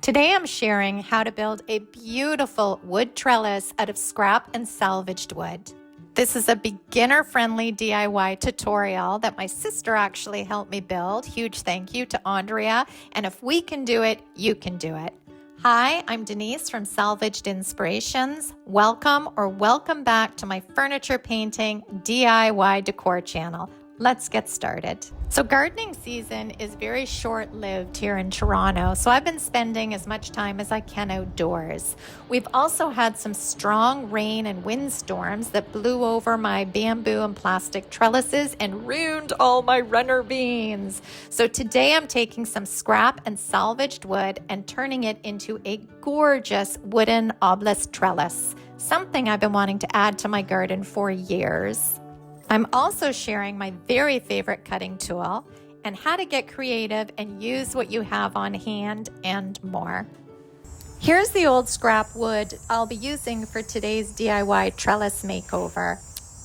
Today I'm sharing how to build a beautiful wood trellis out of scrap and salvaged wood. This is a beginner-friendly DIY tutorial that my sister actually helped me build. Huge thank you to Andrea, and if we can do it, you can do it. Hi, I'm Denise from Salvaged Inspirations. Welcome back to my furniture painting DIY decor channel. Let's get started. So gardening season is very short-lived here in Toronto, so I've been spending as much time as I can outdoors. We've also had some strong rain and windstorms that blew over my bamboo and plastic trellises and ruined all my runner beans. So today I'm taking some scrap and salvaged wood and turning it into a gorgeous wooden obelisk trellis, something I've been wanting to add to my garden for years. I'm also sharing my very favorite cutting tool and how to get creative and use what you have on hand and more. Here's the old scrap wood I'll be using for today's DIY trellis makeover.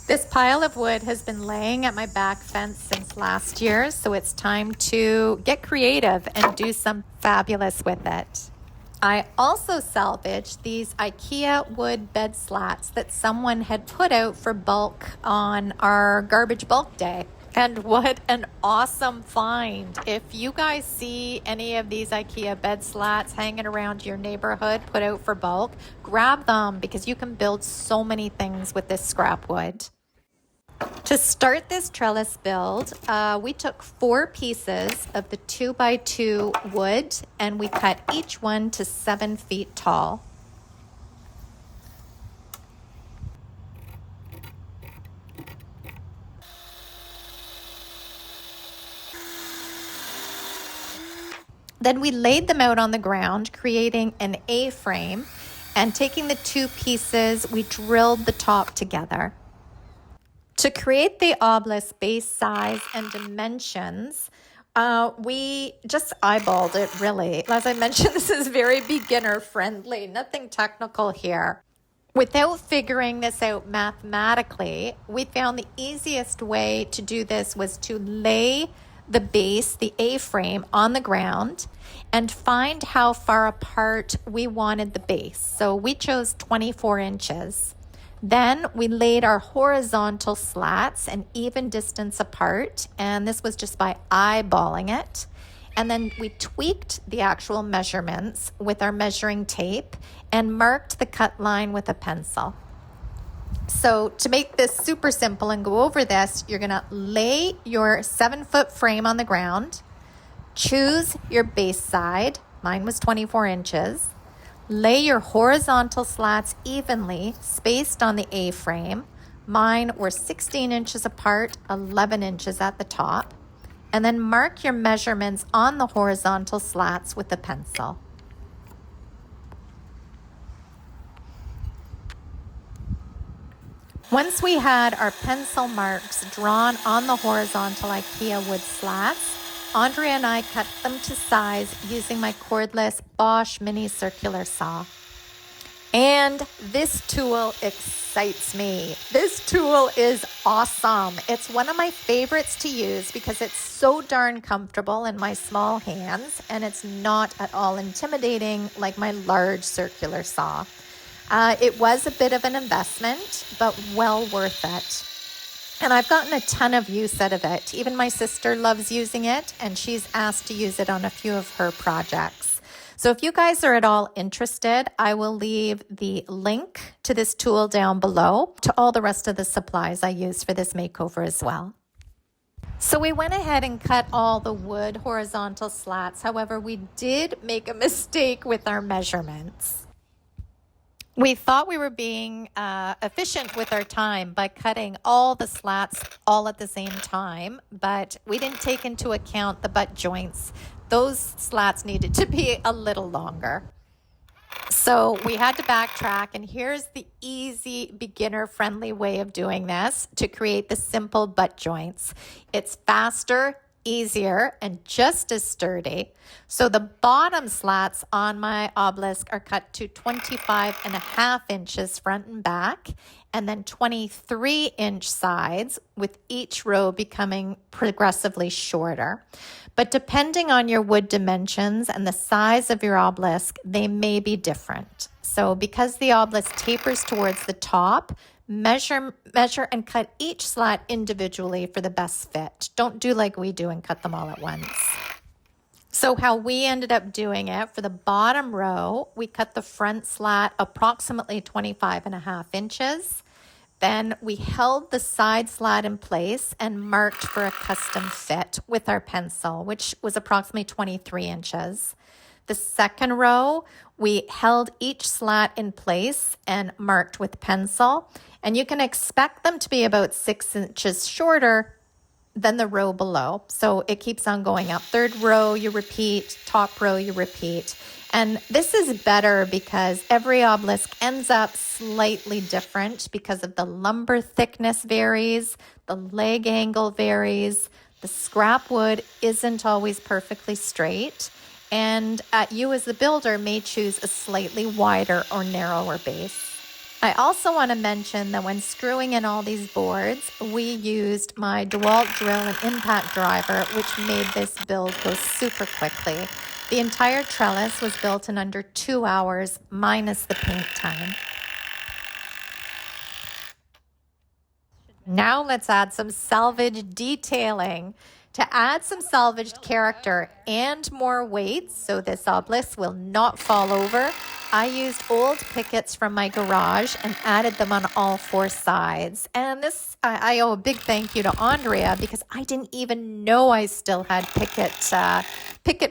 This pile of wood has been laying at my back fence since last year, so it's time to get creative and do some fabulous with it. I also salvaged these IKEA wood bed slats that someone had put out for bulk on our garbage bulk day. And what an awesome find. If you guys see any of these IKEA bed slats hanging around your neighborhood put out for bulk, grab them because you can build so many things with this scrap wood. To start this trellis build, we took 4 pieces of the 2x2 wood and we cut each one to 7 feet tall. Then we laid them out on the ground, creating an A-frame, and taking the 2 pieces, we drilled the top together. To create the obelisk base size and dimensions, we just eyeballed it really. As I mentioned, this is very beginner friendly, nothing technical here. Without figuring this out mathematically, we found the easiest way to do this was to lay the base, the A-frame, on the ground and find how far apart we wanted the base. So we chose 24 inches. Then we laid our horizontal slats an even distance apart, and this was just by eyeballing it. And then we tweaked the actual measurements with our measuring tape and marked the cut line with a pencil. So to make this super simple and go over this, you're gonna lay your 7-foot frame on the ground, choose your base side, mine was 24 inches, lay your horizontal slats evenly spaced on the A-frame. Mine were 16 inches apart, 11 inches at the top. And then mark your measurements on the horizontal slats with a pencil. Once we had our pencil marks drawn on the horizontal IKEA wood slats, Andrea and I cut them to size using my cordless Bosch mini circular saw. And this tool excites me. This tool is awesome. It's one of my favorites to use because it's so darn comfortable in my small hands and it's not at all intimidating like my large circular saw. It was a bit of an investment, but well worth it. And I've gotten a ton of use out of it. Even my sister loves using it, and she's asked to use it on a few of her projects. So if you guys are at all interested, I will leave the link to this tool down below to all the rest of the supplies I use for this makeover as well. So we went ahead and cut all the wood horizontal slats. However, we did make a mistake with our measurements. We thought we were being efficient with our time by cutting all the slats all at the same time, but we didn't take into account the butt joints. Those slats needed to be a little longer. So we had to backtrack, and here's the easy beginner-friendly way of doing this to create the simple butt joints. It's faster, easier and just as sturdy. So the bottom slats on my obelisk are cut to 25.5 inches front and back, and then 23-inch sides, with each row becoming progressively shorter. But depending on your wood dimensions and the size of your obelisk, they may be different. So because the obelisk tapers towards the top, measure and cut each slat individually for the best fit. Don't do like we do and cut them all at once. So how we ended up doing it, for the bottom row, we cut the front slat approximately 25.5 inches. Then we held the side slat in place and marked for a custom fit with our pencil, which was approximately 23 inches. The second row, we held each slat in place and marked with pencil, and you can expect them to be about 6 inches shorter than the row below. So it keeps on going up. Third row, you repeat. Top row, you repeat. And this is better because every obelisk ends up slightly different because of the lumber thickness varies, the leg angle varies, the scrap wood isn't always perfectly straight, and you as the builder may choose a slightly wider or narrower base. I also want to mention that when screwing in all these boards, we used my DeWalt drill and impact driver, which made this build go super quickly. The entire trellis was built in under 2 hours, minus the paint time. Now let's add some salvage detailing. To add some salvaged character and more weight so this obelisk will not fall over, I used old pickets from my garage and added them on all 4 sides. And this, I owe a big thank you to Andrea because I didn't even know I still had picket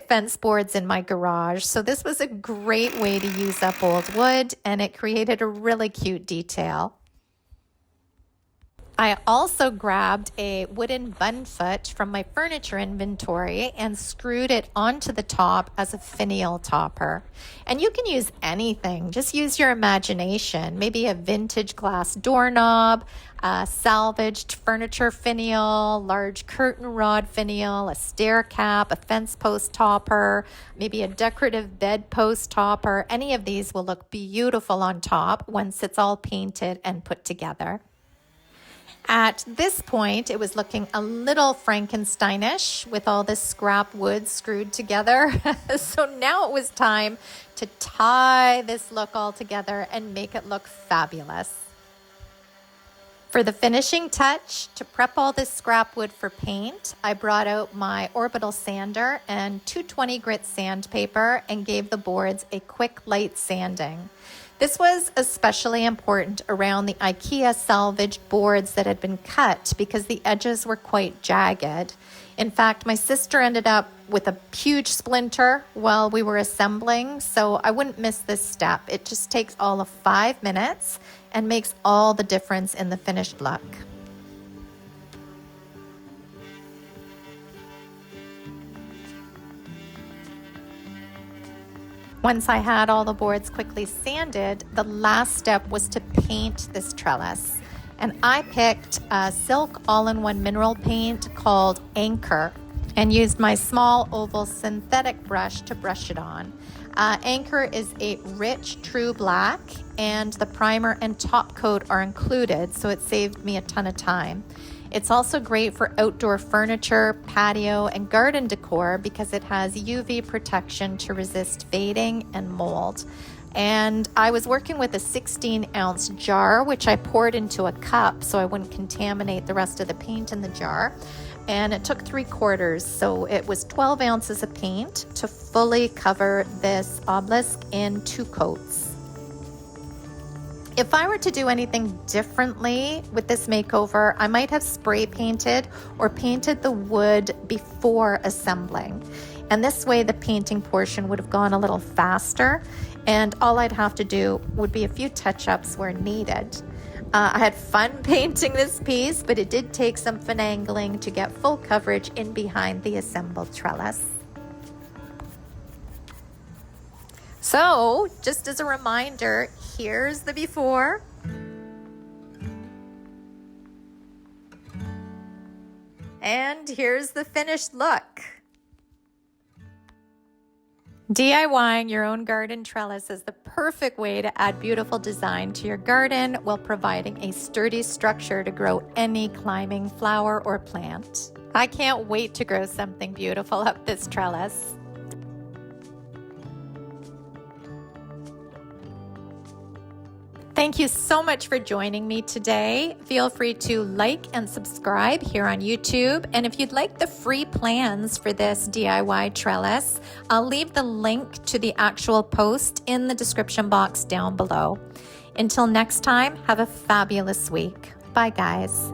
fence boards in my garage. So this was a great way to use up old wood, and it created a really cute detail. I also grabbed a wooden bun foot from my furniture inventory and screwed it onto the top as a finial topper. And you can use anything, just use your imagination. Maybe a vintage glass doorknob, a salvaged furniture finial, large curtain rod finial, a stair cap, a fence post topper, maybe a decorative bedpost topper. Any of these will look beautiful on top once it's all painted and put together. At this point, it was looking a little Frankensteinish with all this scrap wood screwed together. So now it was time to tie this look all together and make it look fabulous. For the finishing touch, to prep all this scrap wood for paint, I brought out my orbital sander and 220 grit sandpaper and gave the boards a quick light sanding. This was especially important around the IKEA salvaged boards that had been cut because the edges were quite jagged. In fact, my sister ended up with a huge splinter while we were assembling, so I wouldn't miss this step. It just takes all of 5 minutes and makes all the difference in the finished look. Once I had all the boards quickly sanded, the last step was to paint this trellis. And I picked a silk all-in-one mineral paint called Anchor and used my small oval synthetic brush to brush it on. Anchor is a rich, true black, and the primer and top coat are included, so it saved me a ton of time. It's also great for outdoor furniture, patio, and garden decor because it has UV protection to resist fading and mold. And I was working with a 16-ounce jar, which I poured into a cup so I wouldn't contaminate the rest of the paint in the jar. And it took 3/4, so it was 12 ounces of paint to fully cover this obelisk in 2 coats. If I were to do anything differently with this makeover, I might have spray painted or painted the wood before assembling. And this way the painting portion would have gone a little faster, and all I'd have to do would be a few touch-ups where needed. I had fun painting this piece, but it did take some finagling to get full coverage in behind the assembled trellis. So, just as a reminder, here's the before. And here's the finished look. DIYing your own garden trellis is the perfect way to add beautiful design to your garden while providing a sturdy structure to grow any climbing flower or plant. I can't wait to grow something beautiful up this trellis. Thank you so much for joining me today. Feel free to like and subscribe here on YouTube. And if you'd like the free plans for this DIY trellis, I'll leave the link to the actual post in the description box down below. Until next time, have a fabulous week. Bye, guys.